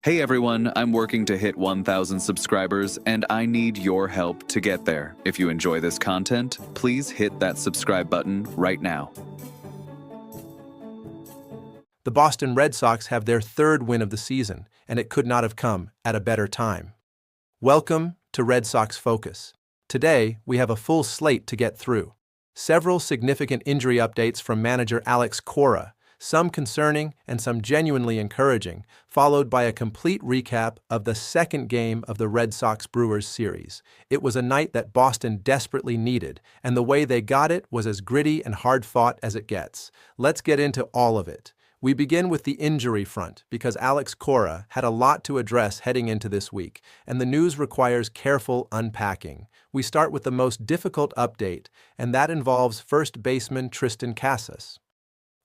Hey everyone, I'm working to hit 1,000 subscribers and I need your help to get there. If you enjoy this content, please hit that subscribe button right now. The Boston Red Sox have their third win of the season, and it could not have come at a better time. Welcome to Red Sox Focus. Today, we have a full slate to get through. Several significant injury updates from manager Alex Cora, some concerning and some genuinely encouraging, followed by a complete recap of the second game of the Red Sox-Brewers series. It was a night that Boston desperately needed, and the way they got it was as gritty and hard-fought as it gets. Let's get into all of it. We begin with the injury front because Alex Cora had a lot to address heading into this week, and the news requires careful unpacking. We start with the most difficult update, and that involves first baseman Triston Casas.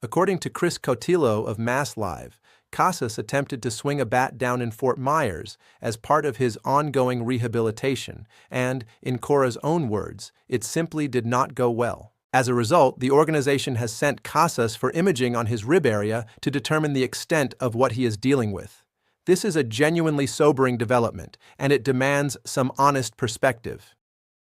According to Chris Cotillo of Mass Live, Casas attempted to swing a bat down in Fort Myers as part of his ongoing rehabilitation, and, in Cora's own words, it simply did not go well. As a result, the organization has sent Casas for imaging on his rib area to determine the extent of what he is dealing with. This is a genuinely sobering development, and it demands some honest perspective.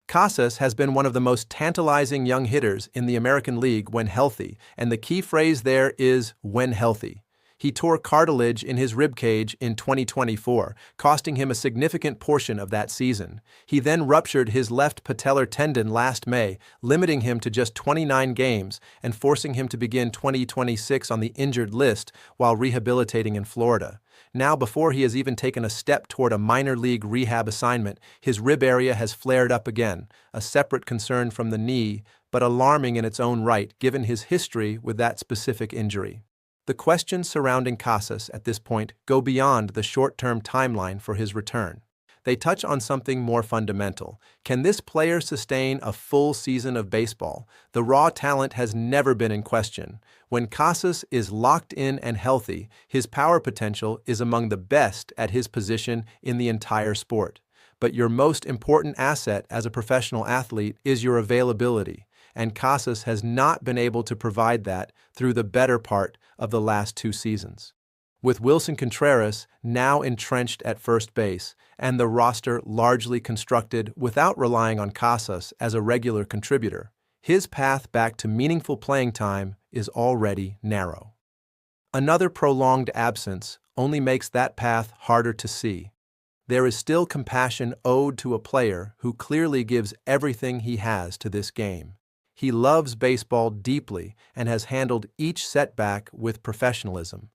Casas has been one of the most tantalizing young hitters in the American League when healthy, and the key phrase there is when healthy. He tore cartilage in his ribcage in 2024, costing him a significant portion of that season. He then ruptured his left patellar tendon last May, limiting him to just 29 games and forcing him to begin 2026 on the injured list while rehabilitating in Florida. Now, before he has even taken a step toward a minor league rehab assignment, his rib area has flared up again, a separate concern from the knee, but alarming in its own right given his history with that specific injury. The questions surrounding Casas at this point go beyond the short-term timeline for his return. They touch on something more fundamental. Can this player sustain a full season of baseball? The raw talent has never been in question. When Casas is locked in and healthy, his power potential is among the best at his position in the entire sport. But your most important asset as a professional athlete is your availability, and Casas has not been able to provide that through the better part of the last two seasons. With Wilson Contreras now entrenched at first base and the roster largely constructed without relying on Casas as a regular contributor, his path back to meaningful playing time is already narrow. Another prolonged absence only makes that path harder to see. There is still compassion owed to a player who clearly gives everything he has to this game. He loves baseball deeply and has handled each setback with professionalism.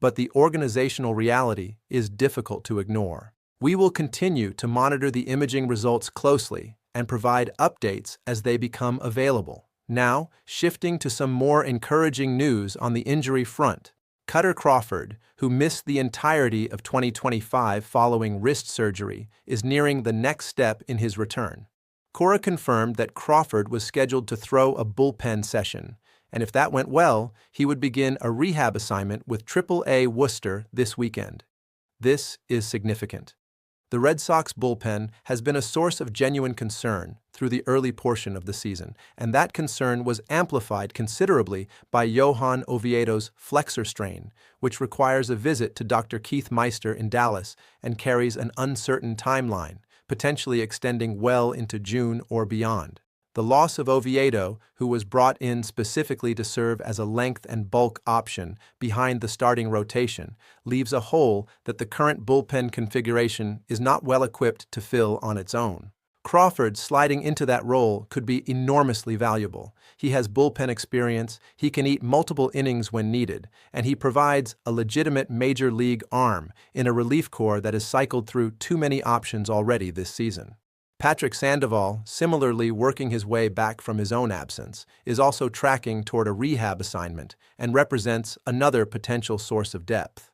But the organizational reality is difficult to ignore. We will continue to monitor the imaging results closely and provide updates as they become available. Now, shifting to some more encouraging news on the injury front. Kutter Crawford, who missed the entirety of 2025 following wrist surgery, is nearing the next step in his return. Cora confirmed that Crawford was scheduled to throw a bullpen session, and if that went well, he would begin a rehab assignment with Triple-A Worcester this weekend. This is significant. The Red Sox bullpen has been a source of genuine concern through the early portion of the season, and that concern was amplified considerably by Johan Oviedo's flexor strain, which requires a visit to Dr. Keith Meister in Dallas and carries an uncertain timeline, potentially extending well into June or beyond. The loss of Oviedo, who was brought in specifically to serve as a length and bulk option behind the starting rotation, leaves a hole that the current bullpen configuration is not well equipped to fill on its own. Crawford sliding into that role could be enormously valuable. He has bullpen experience, he can eat multiple innings when needed, and he provides a legitimate major league arm in a relief corps that has cycled through too many options already this season. Patrick Sandoval, similarly working his way back from his own absence, is also tracking toward a rehab assignment and represents another potential source of depth.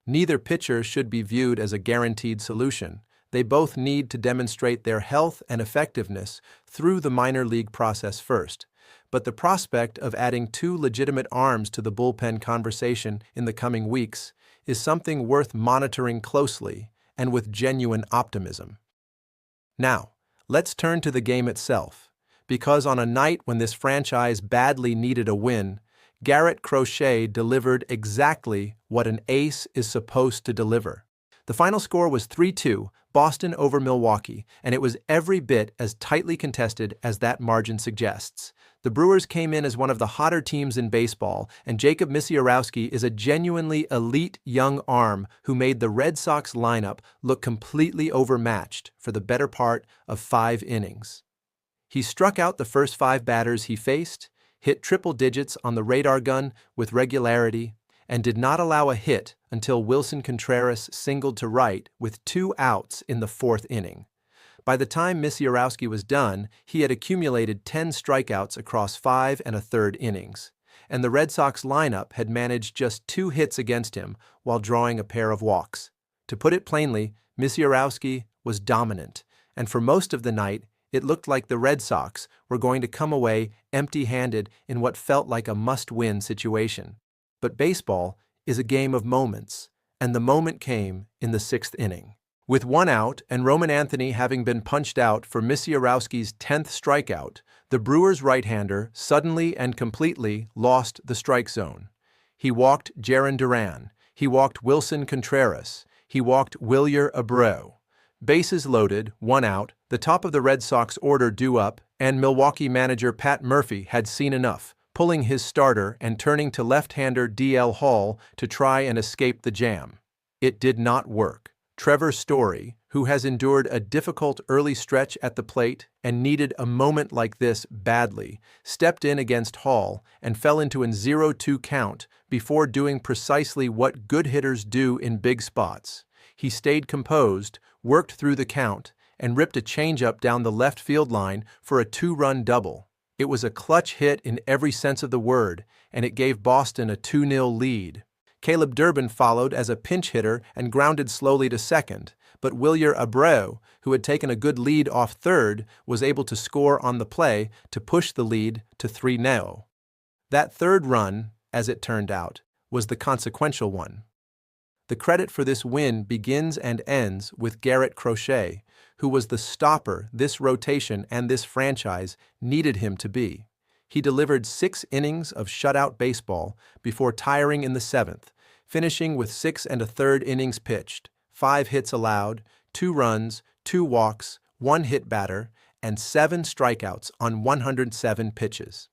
Neither pitcher should be viewed as a guaranteed solution. They both need to demonstrate their health and effectiveness through the minor league process first, but the prospect of adding two legitimate arms to the bullpen conversation in the coming weeks is something worth monitoring closely and with genuine optimism. Now, let's turn to the game itself, because on a night when this franchise badly needed a win, Garrett Crochet delivered exactly what an ace is supposed to deliver. The final score was 3-2, Boston over Milwaukee, and it was every bit as tightly contested as that margin suggests. The Brewers came in as one of the hotter teams in baseball, and Jacob Misiorowski is a genuinely elite young arm who made the Red Sox lineup look completely overmatched for the better part of 5 innings. He struck out the first 5 batters he faced, hit triple digits on the radar gun with regularity, and did not allow a hit until Wilson Contreras singled to right with 2 outs in the 4th inning. By the time Misiorowski was done, he had accumulated 10 strikeouts across 5 1/3 innings, and the Red Sox lineup had managed just 2 hits against him while drawing a pair of walks. To put it plainly, Misiorowski was dominant, and for most of the night, it looked like the Red Sox were going to come away empty-handed in what felt like a must-win situation. But baseball is a game of moments, and the moment came in the 6th inning. With 1 out and Roman Anthony having been punched out for Misiorowski's 10th strikeout, the Brewers' right-hander suddenly and completely lost the strike zone. He walked Jarren Duran, he walked Wilson Contreras, he walked Wilyer Abreu. Bases loaded, 1 out, the top of the Red Sox order due up, and Milwaukee manager Pat Murphy had seen enough, pulling his starter and turning to left-hander D.L. Hall to try and escape the jam. It did not work. Trevor Story, who has endured a difficult early stretch at the plate and needed a moment like this badly, stepped in against Hall and fell into a 0-2 count before doing precisely what good hitters do in big spots. He stayed composed, worked through the count, and ripped a changeup down the left field line for a 2-run double. It was a clutch hit in every sense of the word, and it gave Boston a 2-0 lead. Caleb Durbin followed as a pinch hitter and grounded slowly to second, but Wilyer Abreu, who had taken a good lead off third, was able to score on the play to push the lead to 3-0. That 3rd run, as it turned out, was the consequential one. The credit for this win begins and ends with Garrett Crochet, who was the stopper this rotation and this franchise needed him to be. He delivered 6 innings of shutout baseball before tiring in the 7th, finishing with 6 1/3 innings pitched, 5 hits allowed, 2 runs, 2 walks, 1 hit batter, and 7 strikeouts on 107 pitches.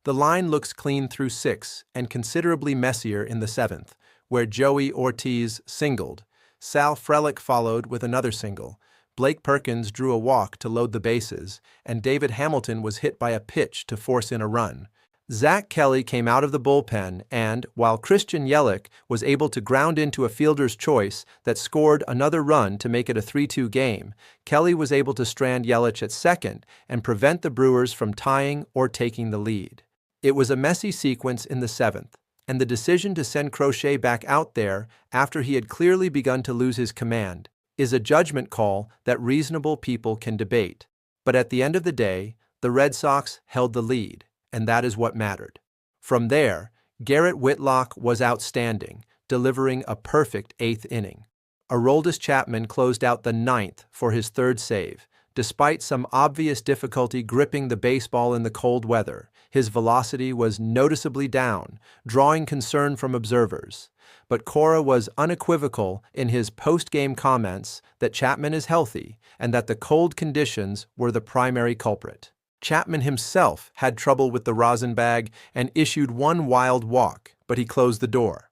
The line looks clean through 6 and considerably messier in the 7th, where Joey Ortiz singled. Sal Frelick followed with another single. Blake Perkins drew a walk to load the bases, and David Hamilton was hit by a pitch to force in a run. Zach Kelly came out of the bullpen and, while Christian Yelich was able to ground into a fielder's choice that scored another run to make it a 3-2 game, Kelly was able to strand Yelich at second and prevent the Brewers from tying or taking the lead. It was a messy sequence in the 7th, and the decision to send Crochet back out there after he had clearly begun to lose his command is a judgment call that reasonable people can debate. But at the end of the day, the Red Sox held the lead, and that is what mattered. From there, Garrett Whitlock was outstanding, delivering a perfect 8th inning. Aroldis Chapman closed out the 9th for his 3rd save. Despite some obvious difficulty gripping the baseball in the cold weather, his velocity was noticeably down, drawing concern from observers. But Cora was unequivocal in his post-game comments that Chapman is healthy and that the cold conditions were the primary culprit. Chapman himself had trouble with the rosin bag and issued 1 wild walk, but he closed the door.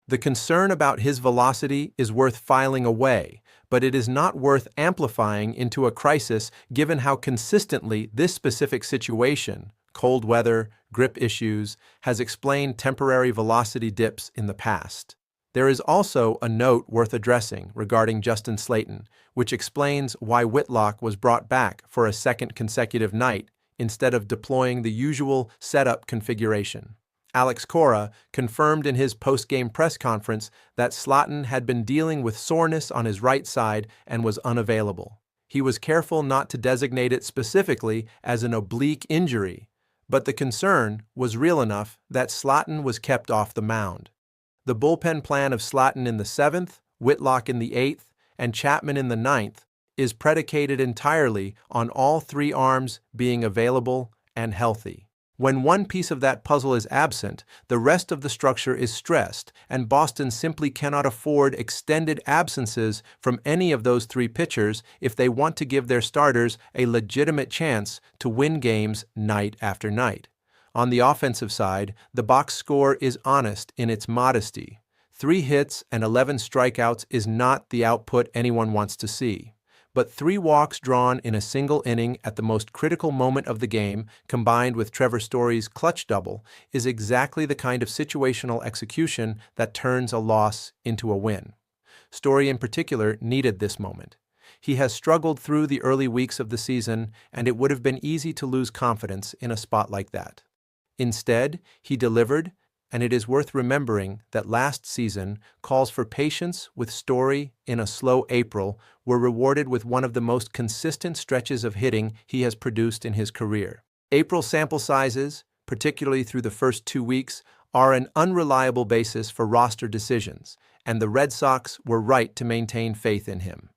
The concern about his velocity is worth filing away, but it is not worth amplifying into a crisis given how consistently this specific situation, cold weather, grip issues, has explained temporary velocity dips in the past. There is also a note worth addressing regarding Justin Slayton, which explains why Whitlock was brought back for a 2nd consecutive night instead of deploying the usual setup configuration. Alex Cora confirmed in his post-game press conference that Slayton had been dealing with soreness on his right side and was unavailable. He was careful not to designate it specifically as an oblique injury, but the concern was real enough that Slayton was kept off the mound. The bullpen plan of Slayton in the 7th, Whitlock in the 8th, and Chapman in the 9th is predicated entirely on all 3 arms being available and healthy. When one piece of that puzzle is absent, the rest of the structure is stressed, and Boston simply cannot afford extended absences from any of those three pitchers if they want to give their starters a legitimate chance to win games night after night. On the offensive side, the box score is honest in its modesty. 3 hits and 11 strikeouts is not the output anyone wants to see. But 3 walks drawn in a single inning at the most critical moment of the game, combined with Trevor Story's clutch double, is exactly the kind of situational execution that turns a loss into a win. Story in particular needed this moment. He has struggled through the early weeks of the season, and it would have been easy to lose confidence in a spot like that. Instead, he delivered, and it is worth remembering that last season, calls for patience with Story in a slow April were rewarded with one of the most consistent stretches of hitting he has produced in his career. April sample sizes, particularly through the first 2 weeks, are an unreliable basis for roster decisions, and the Red Sox were right to maintain faith in him.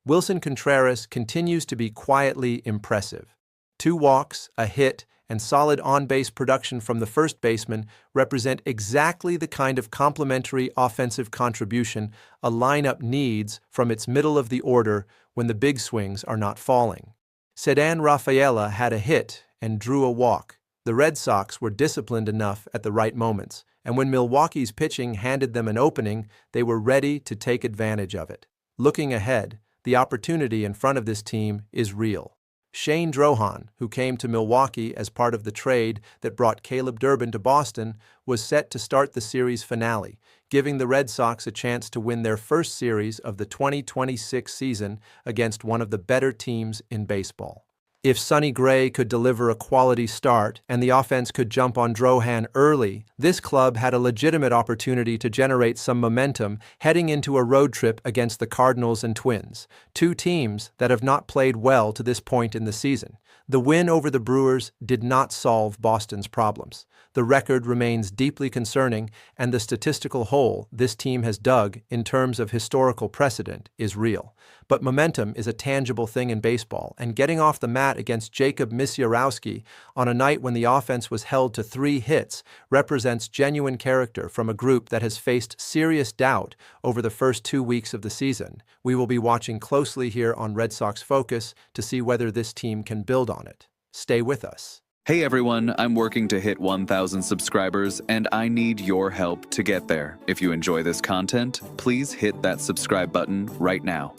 Wilson Contreras continues to be quietly impressive. 2 walks, a hit, and solid on-base production from the first baseman represent exactly the kind of complementary offensive contribution a lineup needs from its middle of the order when the big swings are not falling. Ceddanne Rafaela had a hit and drew a walk. The Red Sox were disciplined enough at the right moments, and when Milwaukee's pitching handed them an opening, they were ready to take advantage of it. Looking ahead, the opportunity in front of this team is real. Shane Drohan, who came to Milwaukee as part of the trade that brought Caleb Durbin to Boston, was set to start the series finale, giving the Red Sox a chance to win their first series of the 2026 season against one of the better teams in baseball. If Sonny Gray could deliver a quality start and the offense could jump on Drohan early, this club had a legitimate opportunity to generate some momentum heading into a road trip against the Cardinals and Twins, 2 teams that have not played well to this point in the season. The win over the Brewers did not solve Boston's problems. The record remains deeply concerning, and the statistical hole this team has dug in terms of historical precedent is real. But momentum is a tangible thing in baseball, and getting off the mat against Jacob Misiorowski on a night when the offense was held to 3 hits represents genuine character from a group that has faced serious doubt over the first 2 weeks of the season. We will be watching closely here on Red Sox Focus to see whether this team can build on it. Stay with us. Hey everyone, I'm working to hit 1,000 subscribers, and I need your help to get there. If you enjoy this content, please hit that subscribe button right now.